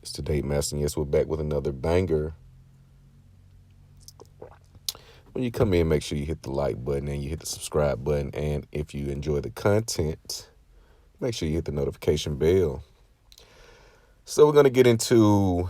It's the Date Master. And yes, we're back with another banger. When you come in, make sure you hit the like button and you hit the subscribe button. And if you enjoy the content, make sure you hit the notification bell. So we're gonna get into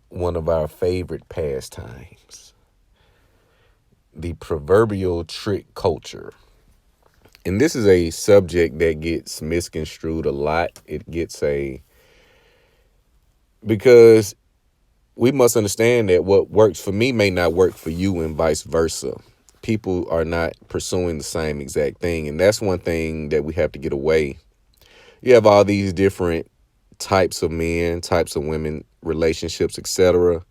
one of our favorite pastimes, the proverbial trick culture. And this is a subject that gets misconstrued a lot. It gets because we must understand that what works for me may not work for you and vice versa. People are not pursuing the same exact thing. And that's one thing that we have to get away. You have all these different types of men, types of women, relationships, etc.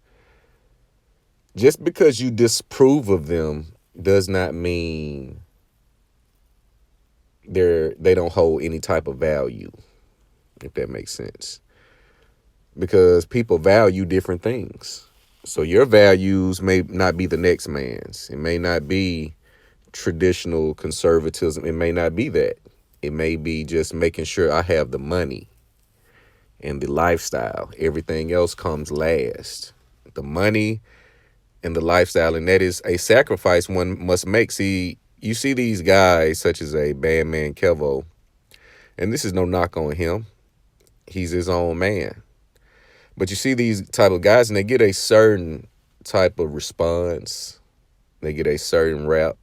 Just because you disapprove of them does not mean they don't hold any type of value, if that makes sense. Because people value different things. So your values may not be the next man's. It may not be traditional conservatism. It may not be that. It may be just making sure I have the money and the lifestyle. Everything else comes last. The money and the lifestyle, and that is a sacrifice one must make. See, you see these guys such as a Bandman Kevo, and this is no knock on him. He's his own man. But you see these type of guys, and they get a certain type of response. They get a certain rap.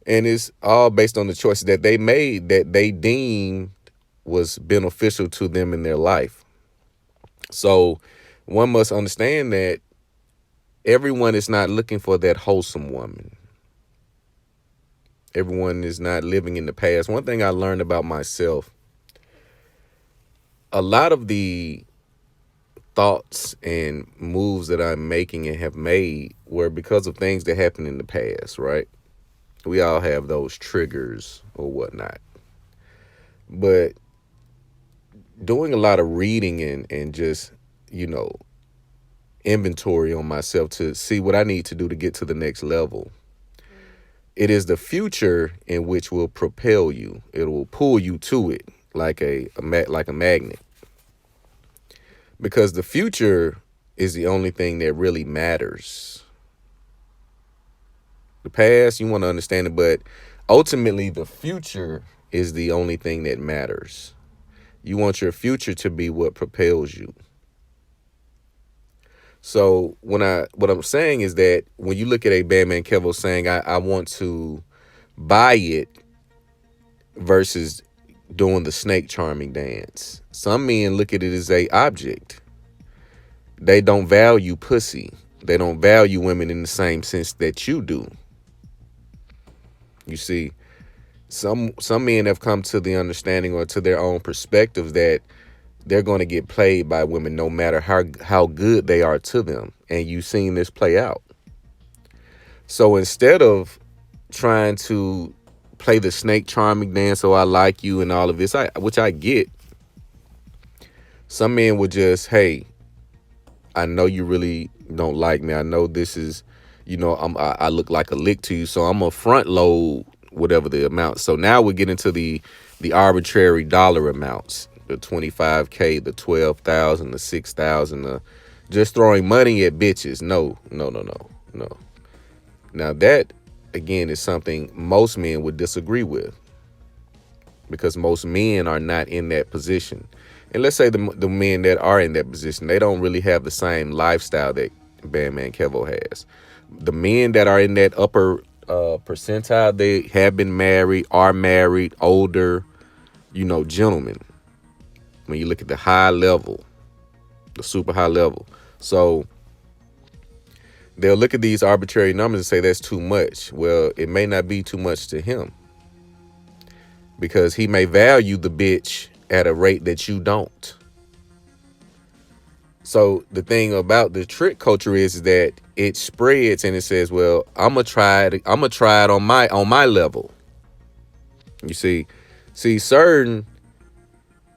And it's all based on the choices that they made that they deemed was beneficial to them in their life. So one must understand that everyone is not looking for that wholesome woman. Everyone is not living in the past. One thing I learned about myself, a lot of the thoughts and moves that I'm making and have made were because of things that happened in the past, right? We all have those triggers or whatnot. But doing a lot of reading and just, inventory on myself to see what I need to do to get to the next level. It is the future in which will propel you. It will pull you to it like a magnet. Because the future is the only thing that really matters. The past, you want to understand it, but ultimately the future is the only thing that matters. You want your future to be what propels you. So what I'm saying is that when you look at a Bandman Kevo saying, I want to buy it versus doing the snake charming dance, some men look at it as a object. They don't value pussy. They don't value women in the same sense that you do. You see, some men have come to the understanding or to their own perspective that they're going to get played by women no matter how good they are to them. And you've seen this play out. So instead of trying to play the snake charming dance, oh, I like you and all of this, which I get, some men would just, hey, I know you really don't like me. I know this is, I look like a lick to you, so I'm going to front load whatever the amount. So now we get into the arbitrary dollar amounts. The 25K, the 12,000, the 6,000, just throwing money at bitches. No. Now that, again, is something most men would disagree with because most men are not in that position. And let's say the men that are in that position, they don't really have the same lifestyle that Bandman Kevo has. The men that are in that upper percentile, they have been married, are married, older, gentlemen. When you look at the high level, the super high level. So they'll look at these arbitrary numbers and say that's too much. Well, it may not be too much to him because he may value the bitch at a rate that you don't. So the thing about the trick culture is that it spreads and it says, well, I'm gonna try it on my level. You see certain,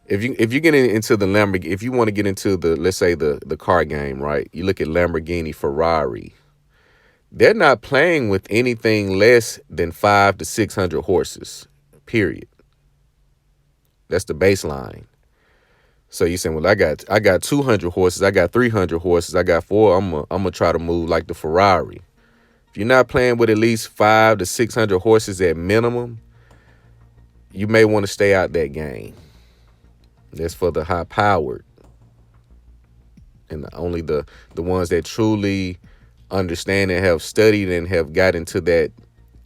if you get into the Lamborghini, if you want to get into the, let's say the car game, right? You look at Lamborghini, Ferrari. They're not playing with anything less than 500 to 600 horses, period. That's the baseline. So you saying, well, I got 200 horses, I got 300 horses, I got four. I'm gonna try to move like the Ferrari. If you're not playing with at least 500 to 600 horses at minimum, you may want to stay out that game. That's for the high powered, and only the ones that truly understand and have studied and have got into that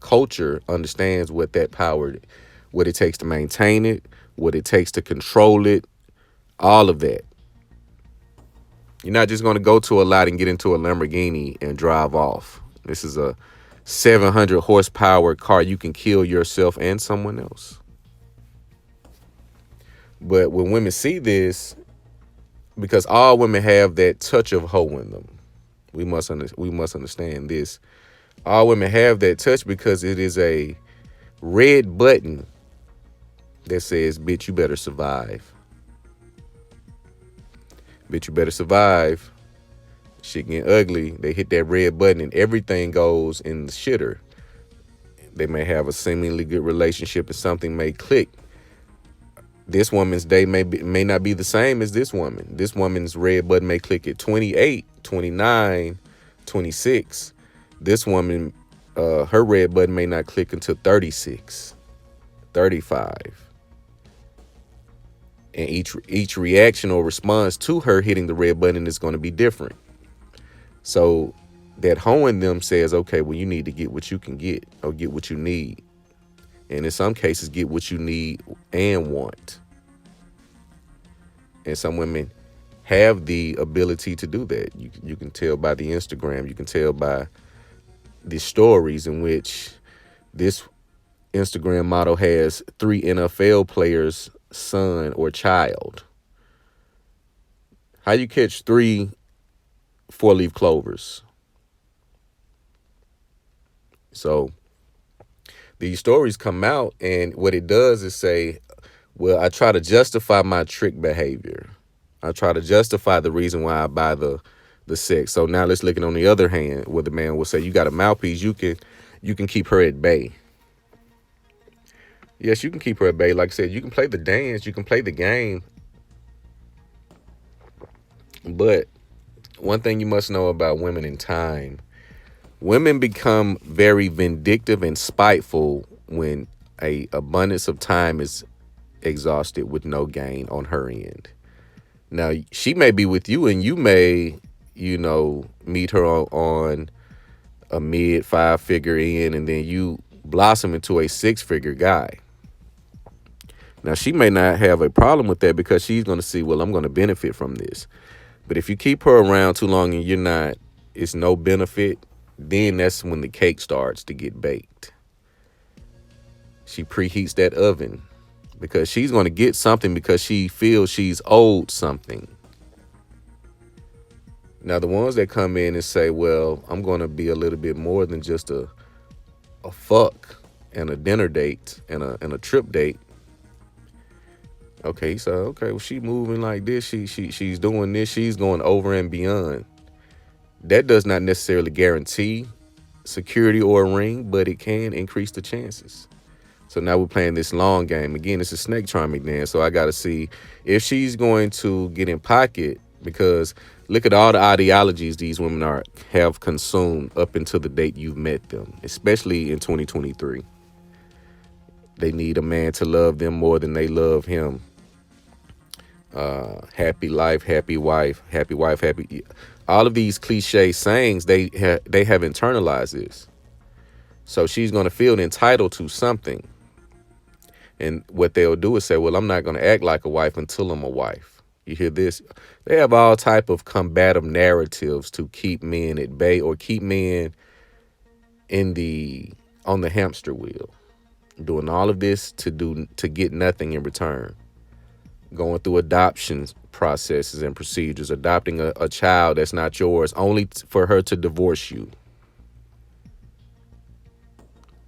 culture understands what that power, what it takes to maintain it, what it takes to control it, all of that. You're not just going to go to a lot and get into a Lamborghini and drive off. This is a 700 horsepower car. You can kill yourself and someone else. But when women see this, because all women have that touch of hoe in them, we must understand this. All women have that touch because it is a red button that says, "Bitch, you better survive. Bitch, you better survive." Shit getting ugly. They hit that red button and everything goes in the shitter. They may have a seemingly good relationship and something may click. This woman's day may not be the same as this woman. This woman's red button may click at 28, 29, 26. This woman, her red button may not click until 36, 35. And each reaction or response to her hitting the red button is going to be different. So that hoeing them says, okay, well, you need to get what you can get or get what you need. And in some cases, get what you need and want. And some women have the ability to do that. You can tell by the Instagram. You can tell by the stories in which this Instagram model has 3 NFL players' son or child. How you catch 3 4-leaf clovers? So these stories come out, and what it does is say, well, I try to justify my trick behavior. I try to justify the reason why I buy the sex. So now let's look at on the other hand, where the man will say, you got a mouthpiece, you can keep her at bay. Yes, you can keep her at bay. Like I said, you can play the dance, you can play the game. But one thing you must know about women in time, women become very vindictive and spiteful when a abundance of time is exhausted with no gain on her end. Now, she may be with you and you may, meet her on a mid 5-figure end, and then you blossom into a 6-figure guy. Now, she may not have a problem with that because she's going to see, well, I'm going to benefit from this. But if you keep her around too long and it's no benefit, then that's when the cake starts to get baked. She preheats that oven because she's going to get something because she feels she's owed something. Now, the ones that come in and say, well, I'm going to be a little bit more than just a fuck and a dinner date and a trip date. Okay, so, okay, well, she moving like this. She's doing this. She's going over and beyond. That does not necessarily guarantee security or a ring, but it can increase the chances. So now we're playing this long game. Again, it's a snake charming dance. So I got to see if she's going to get in pocket, because look at all the ideologies these women have consumed up until the date you've met them, especially in 2023. They need a man to love them more than they love him. Happy life, happy wife, happy. All of these cliche sayings, they have internalized this. So she's going to feel entitled to something. And what they'll do is say, well, I'm not going to act like a wife until I'm a wife. You hear this? They have all type of combative narratives to keep men at bay or keep men on the hamster wheel, doing all of this to get nothing in return. Going through adoption processes and procedures, adopting a child that's not yours, only for her to divorce you.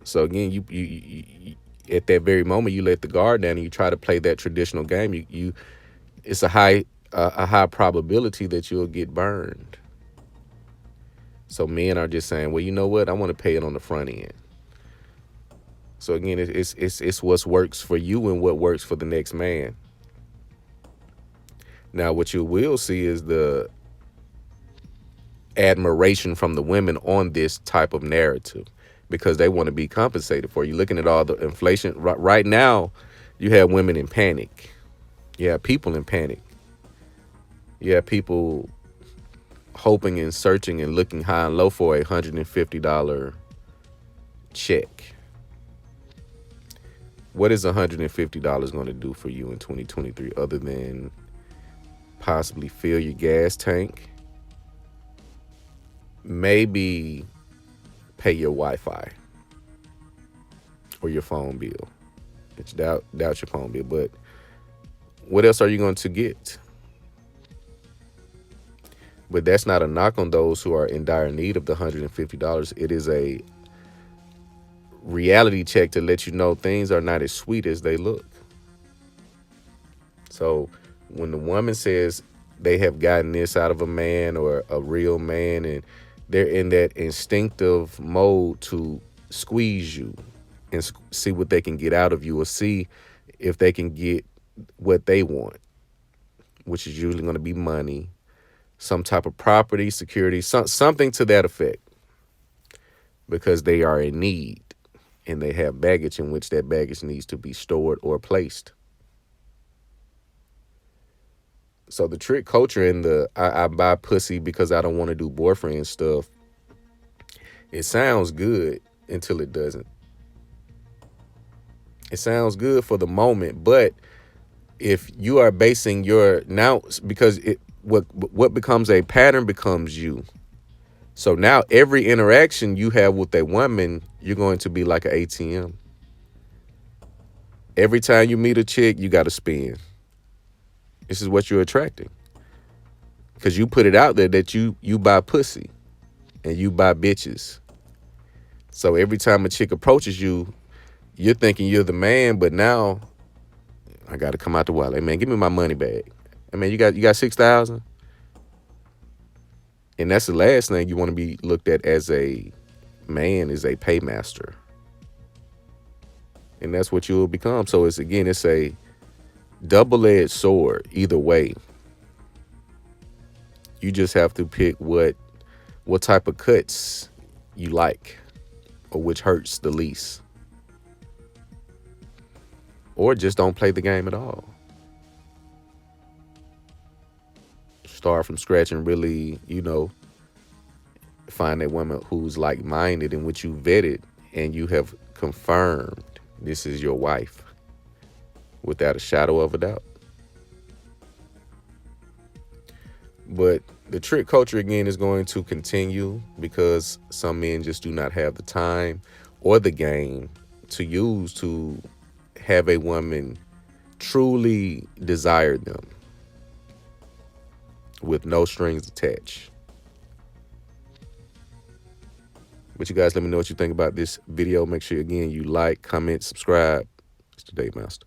So again, you at that very moment, you let the guard down and you try to play that traditional game. It's a high probability that you'll get burned. So men are just saying, well, you know what? I want to pay it on the front end. So again, it's what works for you and what works for the next man. Now, what you will see is the admiration from the women on this type of narrative because they want to be compensated for. You looking at all the inflation right now, you have women in panic. You have people in panic. You have people hoping and searching and looking high and low for $150 check. What is $150 going to do for you in 2023 other than possibly fill your gas tank, maybe pay your Wi-Fi or your phone bill? It's doubt your phone bill, but what else are you going to get? But that's not a knock on those who are in dire need of the $150. It is a reality check to let you know things are not as sweet as they look. So when the woman says they have gotten this out of a man or a real man, and they're in that instinctive mode to squeeze you and see what they can get out of you, or see if they can get what they want, which is usually going to be money, some type of property, security, something to that effect, because they are in need and they have baggage in which that baggage needs to be stored or placed. So the trick culture and the I buy pussy because I don't want to do boyfriend stuff, it sounds good until it doesn't. It sounds good for the moment, but if you are basing your now, because what becomes a pattern becomes you. So now every interaction you have with a woman, you're going to be like an ATM. Every time you meet a chick, you got to spend. This is what you're attracting, because you put it out there that you buy pussy and you buy bitches. So every time a chick approaches you, you're thinking you're the man, but now I got to come out the wallet. Hey man, give me my money back. Hey man, you got 6,000, and that's the last thing you want to be looked at as a man, is a paymaster, and that's what you will become. So it's a double-edged sword either way. You just have to pick what type of cuts you like, or which hurts the least, or just don't play the game at all. Start from scratch and really, find a woman who's like-minded, in which you vetted and you have confirmed this is your wife without a shadow of a doubt. But the trick culture, again, is going to continue because some men just do not have the time or the game to use to have a woman truly desire them with no strings attached. But you guys let me know what you think about this video. Make sure, again, you like, comment, subscribe. It's the Dave Master.